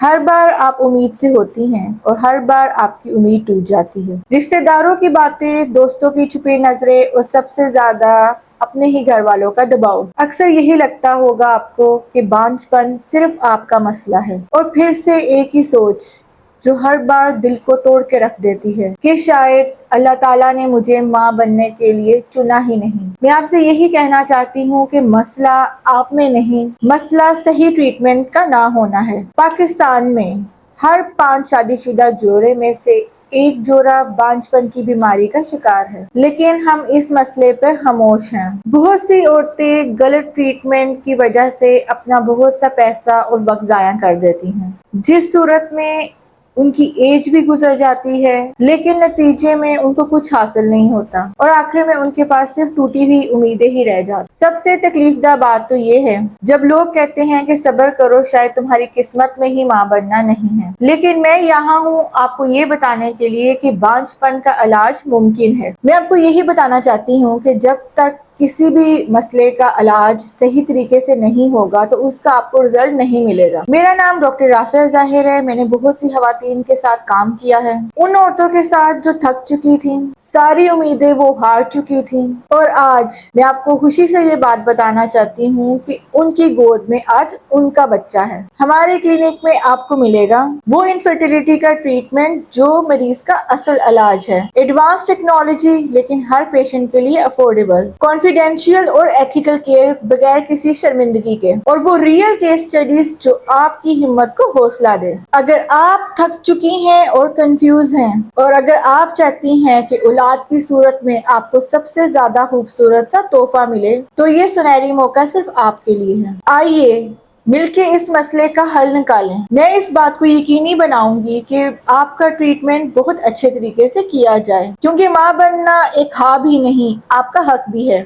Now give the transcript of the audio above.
ہر بار آپ امید سے ہوتی ہیں اور ہر بار آپ کی امید ٹوٹ جاتی ہے۔ رشتہ داروں کی باتیں، دوستوں کی چھپی نظریں اور سب سے زیادہ اپنے ہی گھر والوں کا دباؤ۔ اکثر یہی لگتا ہوگا آپ کو کہ بانجھ پن صرف آپ کا مسئلہ ہے، اور پھر سے ایک ہی سوچ جو ہر بار دل کو توڑ کے رکھ دیتی ہے کہ شاید اللہ تعالیٰ نے مجھے ماں بننے کے لیے چنا ہی نہیں۔ میں آپ سے یہی کہنا چاہتی ہوں کہ مسئلہ آپ میں نہیں، مسئلہ صحیح ٹریٹمنٹ کا نہ ہونا ہے۔ پاکستان میں ہر 5 شادی شدہ جوڑے میں سے ایک جوڑا بانجھ پن کی بیماری کا شکار ہے، لیکن ہم اس مسئلے پر خاموش ہیں۔ بہت سی عورتیں غلط ٹریٹمنٹ کی وجہ سے اپنا بہت سا پیسہ اور وقت ضائع کر دیتی ہیں، جس صورت میں ان کی ایج بھی گزر جاتی ہے، لیکن نتیجے میں ان کو کچھ حاصل نہیں ہوتا اور آخر میں ان کے پاس صرف ٹوٹی ہوئی امیدیں ہی رہ جاتی۔ سب سے تکلیف دہ بات تو یہ ہے جب لوگ کہتے ہیں کہ صبر کرو، شاید تمہاری قسمت میں ہی ماں بننا نہیں ہے، لیکن میں یہاں ہوں آپ کو یہ بتانے کے لیے کہ بانجھ پن کا علاج ممکن ہے۔ میں آپ کو یہی بتانا چاہتی ہوں کہ جب تک کسی بھی مسئلے کا علاج صحیح طریقے سے نہیں ہوگا تو اس کا آپ کو رزلٹ نہیں ملے گا۔ میرا نام ڈاکٹر رافعہ ظاہر ہے۔ میں نے بہت سی خواتین کے ساتھ کام کیا ہے، ان عورتوں کے ساتھ جو تھک چکی تھیں، ساری امیدیں وہ ہار چکی تھیں، اور آج میں آپ کو خوشی سے یہ بات بتانا چاہتی ہوں کہ ان کی گود میں آج ان کا بچہ ہے۔ ہمارے کلینک میں آپ کو ملے گا وہ انفرٹیلٹی کا ٹریٹمنٹ جو مریض کا اصل علاج ہے، ایڈوانس ٹیکنالوجی لیکن ہر پیشنٹ کے لیے افورڈیبل، کانفیڈینشیل اور ایتھیکل کیئر بغیر کسی شرمندگی کے، اور وہ ریئل کیس اسٹڈیز جو آپ کی ہمت کو حوصلہ دے۔ اگر آپ تھک چکی ہیں اور کنفیوز ہیں، اور اگر آپ چاہتی ہیں کہ اولاد کی صورت میں آپ کو سب سے زیادہ خوبصورت سا تحفہ ملے، تو یہ سنہری موقع صرف آپ کے لیے ہے۔ آئیے مل کے اس مسئلے کا حل نکالیں۔ میں اس بات کو یقینی بناؤں گی کہ آپ کا ٹریٹمنٹ بہت اچھے طریقے سے کیا جائے، کیونکہ ماں بننا ایک خواب ہی نہیں، آپ کا حق بھی ہے۔